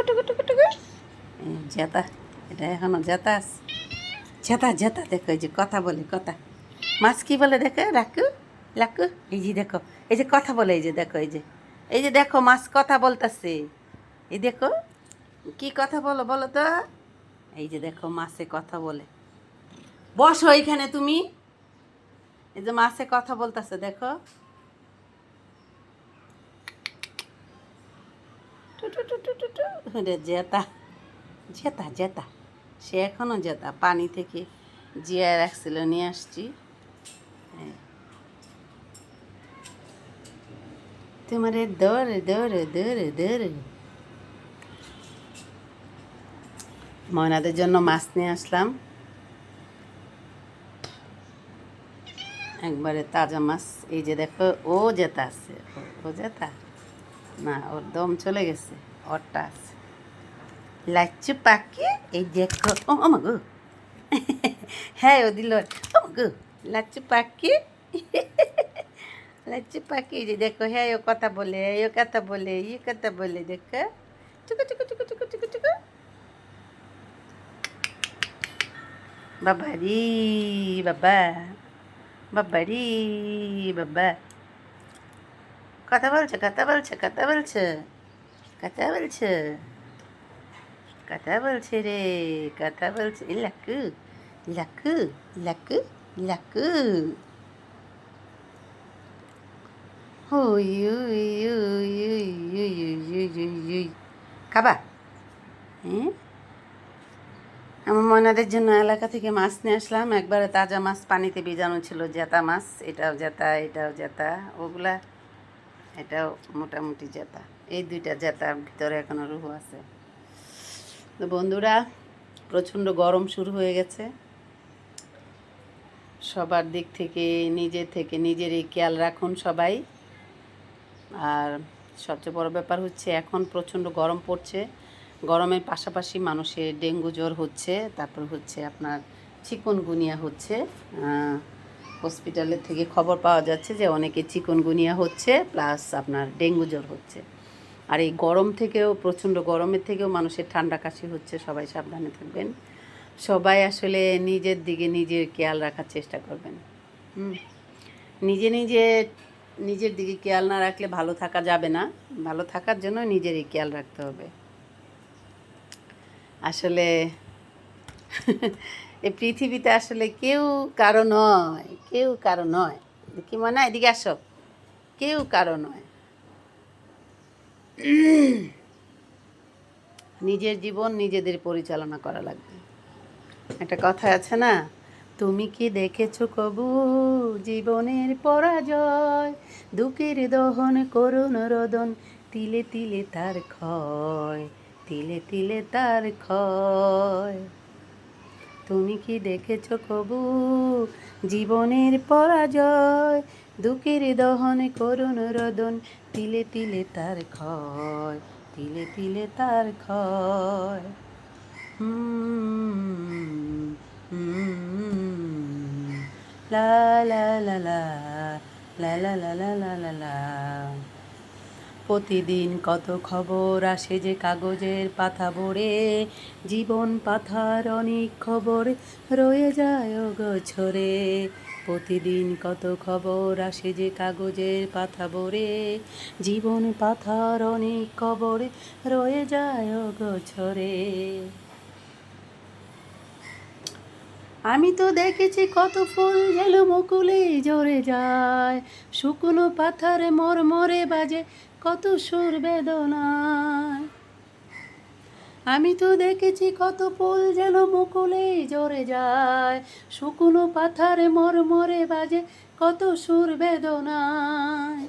টুকু টুকু টুকু। জেতা, এটা এখনো জেতা আছে। জেতা জেতা দেখো, এই যে কথা বলে, কথা। মাছ কি বলে দেখো, রাখু লাকু। এই যে দেখো, এই যে কথা বলে, এই যে দেখো, এই যে দেখো মাছ কথা বলতেছে। এই দেখো কি কথা বলো, বলো তো। এই যে দেখো মাছে কথা বলে। বসো এইখানে তুমি। এই যে মাছে কথা বলতেছে দেখো। টু টু টু টু টু টু। রে জেতা, জেতা জেতা, সে এখনও জেতা। পানি থেকে জিয়া রাখছিল, নিয়ে আসছি। হ্যাঁ, তোমারে দৌড়ে দৌড়ে দৌড়ে দৌড়ে। ময়নাদের জন্য মাছ নিয়ে আসলাম, একবারে তাজা মাছ। এই যে দেখো, ও জেতা আছে, ও জেতা না, ওর দম চলে গেছে, ওরটা আছে। লাচ্চু পাখি, এই দেখো, ও আমা গো। হ্যাঁ, ও দিল, ও গো, লাচ্চু পাখি। লাচ্চু পাখি, এই যে দেখো, হ্যাঁ ও কথা বলে, ও কথা বলে, ই কথা বলে, দেখো। চুকু চুকু চুকু চুকু চুকু চুকু। বাবা রে বাবা, বাবা রে বাবা। কথা বলছে, কথা বলছে, কথা বলছে, কথা বলছে, কথা বলছে রে, কথা বলছে। লাকু লাকু লাকু লাকু। হুই উই উই উই উই উই উই উই। খাবা? হ্যাঁ, আমার ময়নাদের জন্য এলাকা থেকে মাছ নিয়ে আসলাম, একবারে তাজা মাছ, পানিতে ভিজানো ছিল, জেতা মাছ। এটাও জেতা, এটাও জেতা, ওগুলা এটাও মোটামুটি জেতা। এই দুইটা জেতার ভিতরে এখনো রুহু আছে। তো বন্ধুরা, প্রচণ্ড গরম শুরু হয়ে গেছে। সবার দিক থেকে নিজেরই খেয়াল রাখুন সবাই। আর সবচেয়ে বড় ব্যাপার হচ্ছে, এখন প্রচণ্ড গরম পড়ছে। গরমের পাশাপাশি মানুষের ডেঙ্গু জ্বর হচ্ছে, তারপর হচ্ছে আপনার চিকুনগুনিয়া হচ্ছে। হসপিটালের থেকে খবর পাওয়া যাচ্ছে যে অনেকে চিকুনগুনিয়া হচ্ছে, প্লাস আপনার ডেঙ্গু জ্বর হচ্ছে। আর এই গরম থেকেও, প্রচণ্ড গরমের থেকেও মানুষের ঠান্ডা কাশি হচ্ছে। সবাই সাবধানে থাকবেন। সবাই আসলে নিজের দিকে নিজের খেয়াল রাখার চেষ্টা করবেন। নিজে নিজে নিজের দিকে খেয়াল না রাখলে ভালো থাকা যাবে না। ভালো থাকার জন্য নিজেরই খেয়াল রাখতে হবে। আসলে এই পৃথিবীতে আসলে কেউ কারো নয়, কেউ কারো নয়। কি মনে হয়, এদিকে আসো। কেউ কারো নয়। নিজের জীবন নিজেদের পরিচালনা করা লাগবে। একটা কথা আছে না, তুমি কি দেখেছো কবু জীবনের পরাজয়, দুঃখের দহন করুণ রোদন, তিলে তিলে তার ক্ষয়, তিলে তিলে তার ক্ষয়। তুমি কি দেখেছো কবু জীবনের পরাজয়, দুঃখের দহন করুণ রোদন, তিলে তিলে তার ক্ষয়, তিলে তিলে তার ক্ষয়। লা লা লা লা লা লা লা লা লা লা লা। প্রতিদিন কত খবর আসে যে কাগজের পাতা ভরে, জীবন পাতার অনেক খবর রয়ে যায় অগোছরে। প্রতিদিন কত খবর আসে যে কাগজের পাতা ভরে, জীবন পাতার অনেক খবর রয়ে যায় অগোছরে। আমি তো দেখেছি কত ফুল যেন মুকুলে ঝরে যায়, শুকনো পাথার মরমরে বাজে কত সুর বেদনায়। আমি তো দেখেছি কত ফুল যেন মুকুলে ঝরে যায়, শুকনো পাথার মরমরে বাজে কত সুর বেদনায়।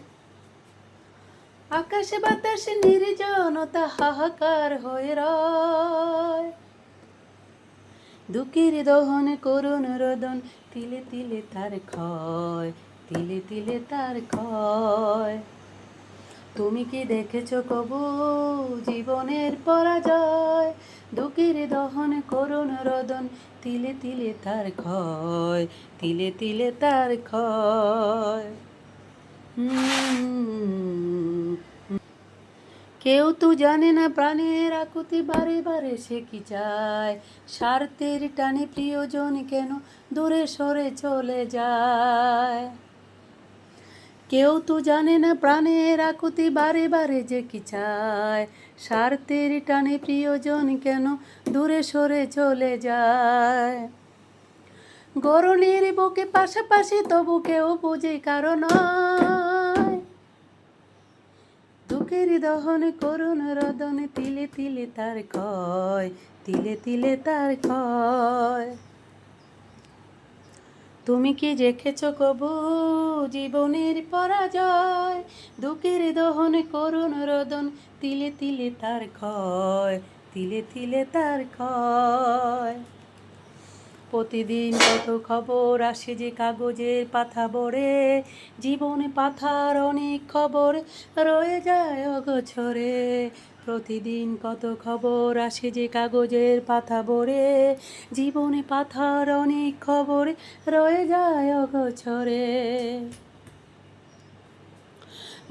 আকাশে বাতাসে নির্জনতা হাহাকার হয়ে রয়, দুঃখের দহন করুণ রোদন, তিলে তিলে তার ক্ষয়, তিলে তিলে তার ক্ষয়। তুমি কি দেখেছো কবু জীবনের পরাজয়, দুঃখের দহন করুণ রোদন, তিলে তিলে তার ক্ষয়, তিলে তিলে তার ক্ষয়। কেউ তো জানে না প্রাণের আকুতি, বারে বারে সে কি চায়, স্বার্থের টানে প্রিয়জন কেন দূরে সরে চলে যায়। কেউ তো জানে না প্রাণের আকুতি, বারে বারে যে কি চায়, স্বার্থের টানে প্রিয়জন কেন দূরে সরে চলে যায়। গরনের বুকে পাশাপাশি তবু কেউ বোঝে কারণ দুঃখের দহন করুণ রদন, তিলে তিলে তার ক্ষয়, তিলে তিলে তার ক্ষয়। তুমি কি দেখেছ কবু জীবনের পরাজয়, দুঃখের দহন করুণ রদন, তিলে তিলে তার ক্ষয়, তিলে তিলে তার ক্ষয়। প্রতিদিন কত খবর আসে যে কাগজের পাতা ভরে, জীবনে পাতার অনেক খবর রয়ে যায় অগোছরে। প্রতিদিন কত খবর আসে যে কাগজের পাতা ভরে, জীবনে পাতার অনেক খবর রয়ে যায় অগোছরে।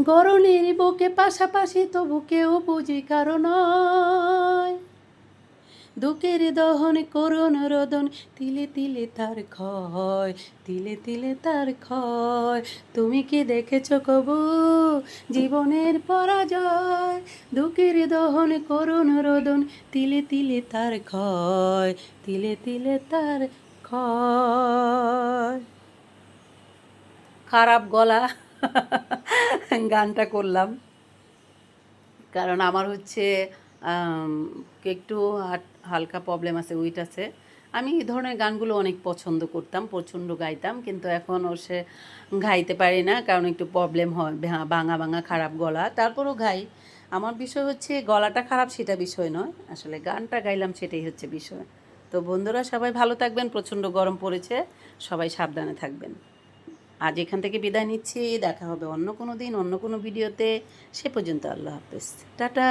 গরনের বুকে পাশাপাশি তবু কেউ বুঝি কারণ দুঃখের দহন করুণ রোদন, তিলে তিলে তার ক্ষয়, তিলে তিলে তার ক্ষয়। তুমি কি দেখেছ কবু জীবনের পরাজয়, দুঃখের দহন করুণ রোদন, তিলে তিলে তার ক্ষয়, তিলে তিলে তার ক্ষয়। খারাপ গলা গানটা করলাম, কারণ আমার হচ্ছে একটু হালকা প্রবলেম আছে, উইট আছে। আমি এই ধরনের গানগুলো অনেক পছন্দ করতাম, প্রচণ্ড গাইতাম, কিন্তু এখন সে গাইতে পারি না, কারণ একটু প্রবলেম হয়, ভাঙা ভাঙা খারাপ গলা। তারপরও গাই। আমার বিষয় হচ্ছে গলাটা খারাপ সেটা বিষয় নয়, আসলে গানটা গাইলাম সেটাই হচ্ছে বিষয়। তো বন্ধুরা সবাই ভালো থাকবেন, প্রচণ্ড গরম পড়েছে, সবাই সাবধানে থাকবেন। আজ এখান থেকে বিদায় নিচ্ছি, দেখা হবে অন্য কোনো দিন অন্য কোনো ভিডিওতে। সে পর্যন্ত আল্লাহ হাফেজ, টাটা।